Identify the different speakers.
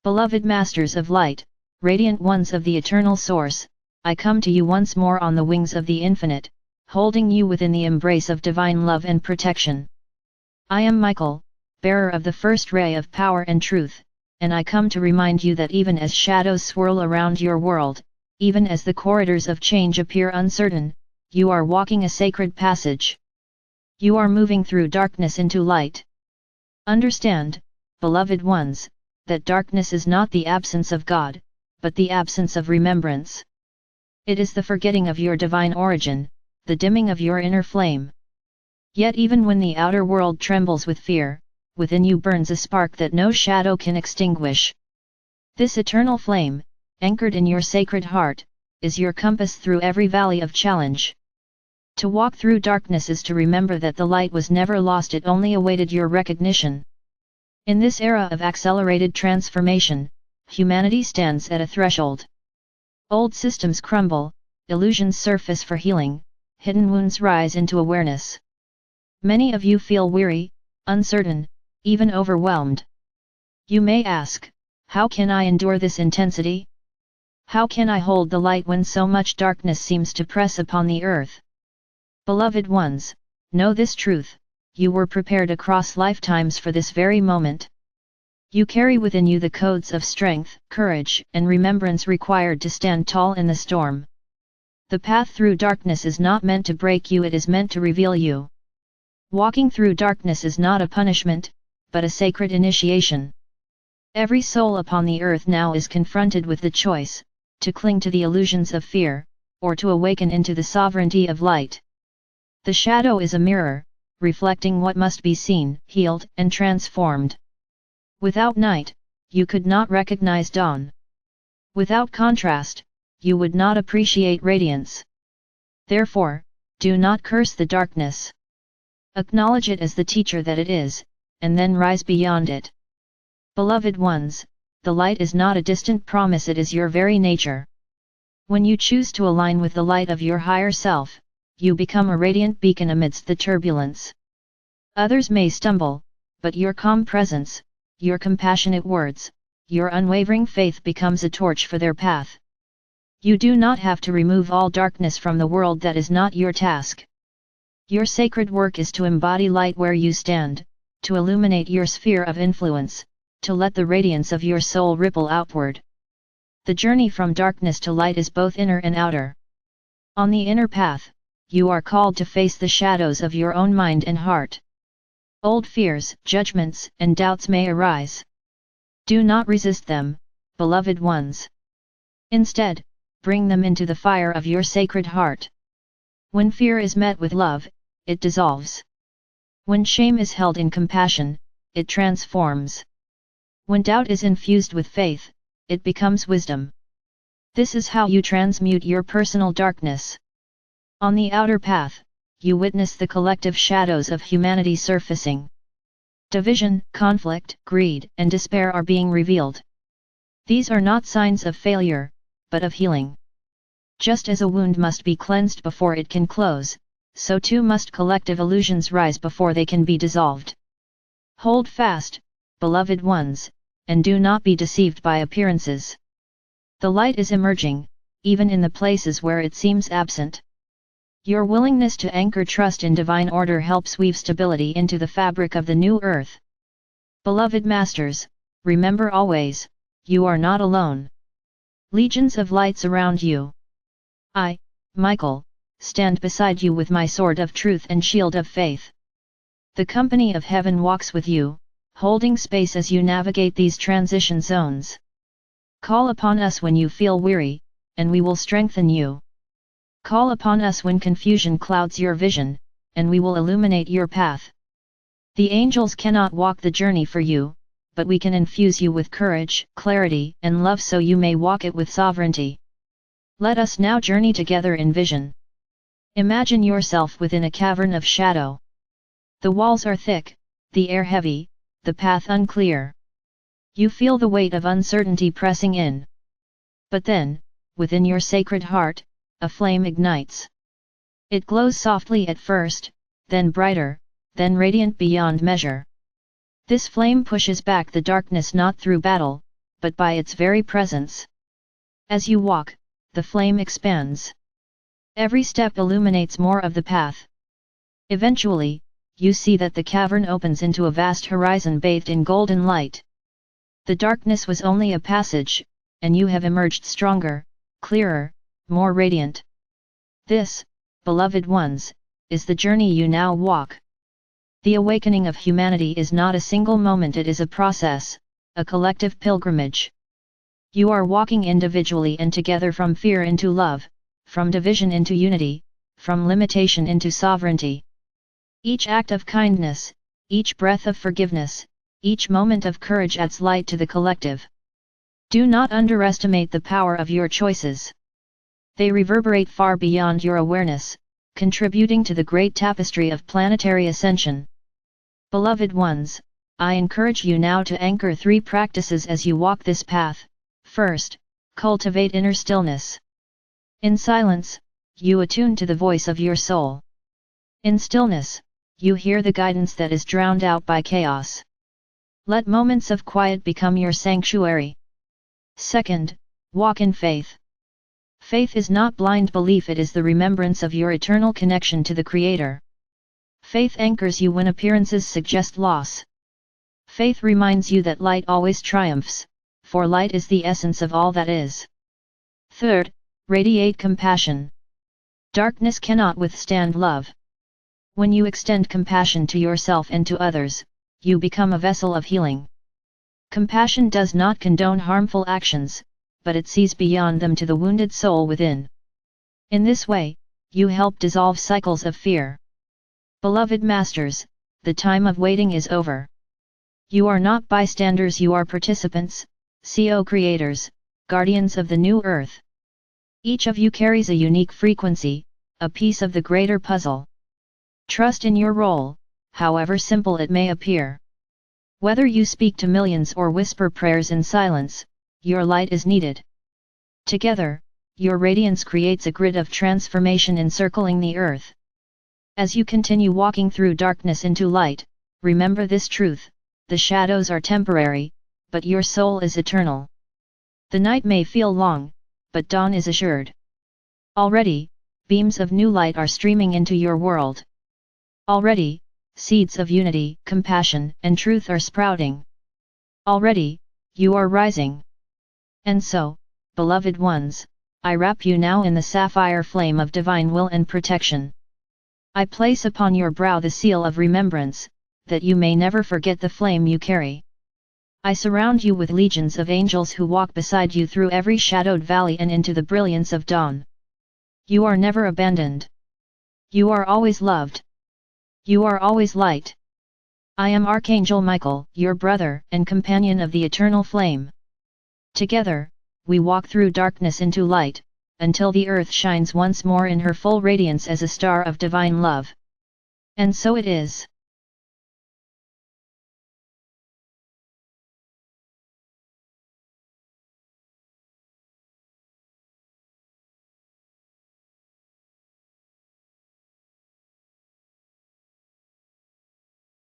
Speaker 1: Beloved Masters of Light, Radiant Ones of the Eternal Source, I come to you once more on the wings of the Infinite, holding you within the embrace of divine love and protection. I am Michael, bearer of the first ray of power and truth, and I come to remind you that even as shadows swirl around your world, even as the corridors of change appear uncertain, you are walking a sacred passage. You are moving through darkness into light. Understand, beloved ones, that darkness is not the absence of God, but the absence of remembrance. It is the forgetting of your divine origin, the dimming of your inner flame. Yet even when the outer world trembles with fear, within you burns a spark that no shadow can extinguish. This eternal flame, anchored in your sacred heart, is your compass through every valley of challenge. To walk through darkness is to remember that the light was never lost, it only awaited your recognition. In this era of accelerated transformation, humanity stands at a threshold. Old systems crumble, illusions surface for healing, hidden wounds rise into awareness. Many of you feel weary, uncertain, even overwhelmed. You may ask, how can I endure this intensity? How can I hold the light when so much darkness seems to press upon the earth? Beloved ones, know this truth: you were prepared across lifetimes for this very moment. You carry within you the codes of strength, courage, and remembrance required to stand tall in the storm. The path through darkness is not meant to break you, it is meant to reveal you. Walking through darkness is not a punishment, but a sacred initiation. Every soul upon the earth now is confronted with the choice, to cling to the illusions of fear, or to awaken into the sovereignty of light. The shadow is a mirror, reflecting what must be seen, healed, and transformed. Without night, you could not recognize dawn. Without contrast, you would not appreciate radiance. Therefore, do not curse the darkness. Acknowledge it as the teacher that it is, and then rise beyond it. Beloved ones, the light is not a distant promise, it is your very nature. When you choose to align with the light of your higher self, you become a radiant beacon amidst the turbulence. Others may stumble, but your calm presence, your compassionate words, your unwavering faith becomes a torch for their path. You do not have to remove all darkness from the world, that is not your task. Your sacred work is to embody light where you stand, to illuminate your sphere of influence, to let the radiance of your soul ripple outward. The journey from darkness to light is both inner and outer. On the inner path, you are called to face the shadows of your own mind and heart. Old fears, judgments, and doubts may arise. Do not resist them, beloved ones. Instead, bring them into the fire of your sacred heart. When fear is met with love, it dissolves. When shame is held in compassion, it transforms. When doubt is infused with faith, it becomes wisdom. This is how you transmute your personal darkness. On the outer path, you witness the collective shadows of humanity surfacing. Division, conflict, greed, and despair are being revealed. These are not signs of failure, but of healing. Just as a wound must be cleansed before it can close, so too must collective illusions rise before they can be dissolved. Hold fast, beloved ones, and do not be deceived by appearances. The light is emerging, even in the places where it seems absent. Your willingness to anchor trust in divine order helps weave stability into the fabric of the new earth. Beloved masters, remember always, you are not alone. Legions of light surround you. I, Michael, stand beside you with my sword of truth and shield of faith. The company of heaven walks with you, holding space as you navigate these transition zones. Call upon us when you feel weary, and we will strengthen you. Call upon us when confusion clouds your vision, and we will illuminate your path. The angels cannot walk the journey for you, but we can infuse you with courage, clarity, and love so you may walk it with sovereignty. Let us now journey together in vision. Imagine yourself within a cavern of shadow. The walls are thick, the air heavy, the path unclear. You feel the weight of uncertainty pressing in. But then, within your sacred heart, a flame ignites. It glows softly at first, then brighter, then radiant beyond measure. This flame pushes back the darkness not through battle, but by its very presence. As you walk, the flame expands. Every step illuminates more of the path. Eventually, you see that the cavern opens into a vast horizon bathed in golden light. The darkness was only a passage, and you have emerged stronger, clearer, more radiant. This, beloved ones, is the journey you now walk. The awakening of humanity is not a single moment, it is a process, a collective pilgrimage. You are walking individually and together from fear into love, from division into unity, from limitation into sovereignty. Each act of kindness, each breath of forgiveness, each moment of courage adds light to the collective. Do not underestimate the power of your choices. They reverberate far beyond your awareness, contributing to the great tapestry of planetary ascension. Beloved ones, I encourage you now to anchor 3 practices as you walk this path. First, cultivate inner stillness. In silence, you attune to the voice of your soul. In stillness, you hear the guidance that is drowned out by chaos. Let moments of quiet become your sanctuary. Second, walk in faith. Faith is not blind belief, it is the remembrance of your eternal connection to the Creator. Faith anchors you when appearances suggest loss. Faith reminds you that light always triumphs, for light is the essence of all that is. Third, radiate compassion. Darkness cannot withstand love. When you extend compassion to yourself and to others, you become a vessel of healing. Compassion does not condone harmful actions, but it sees beyond them to the wounded soul within. In this way, you help dissolve cycles of fear. Beloved masters, the time of waiting is over. You are not bystanders, you are participants, co-creators, guardians of the new earth. Each of you carries a unique frequency, a piece of the greater puzzle. Trust in your role, however simple it may appear. Whether you speak to millions or whisper prayers in silence, your light is needed. Together, your radiance creates a grid of transformation encircling the earth. As you continue walking through darkness into light, remember this truth: the shadows are temporary, but your soul is eternal. The night may feel long, but dawn is assured. Already, beams of new light are streaming into your world. Already, seeds of unity, compassion, and truth are sprouting. Already, you are rising. And so, beloved ones, I wrap you now in the sapphire flame of divine will and protection. I place upon your brow the seal of remembrance, that you may never forget the flame you carry. I surround you with legions of angels who walk beside you through every shadowed valley and into the brilliance of dawn. You are never abandoned. You are always loved. You are always light. I am Archangel Michael, your brother and companion of the eternal flame. Together, we walk through darkness into light, until the earth shines once more in her full radiance as a star of divine love. And so it is.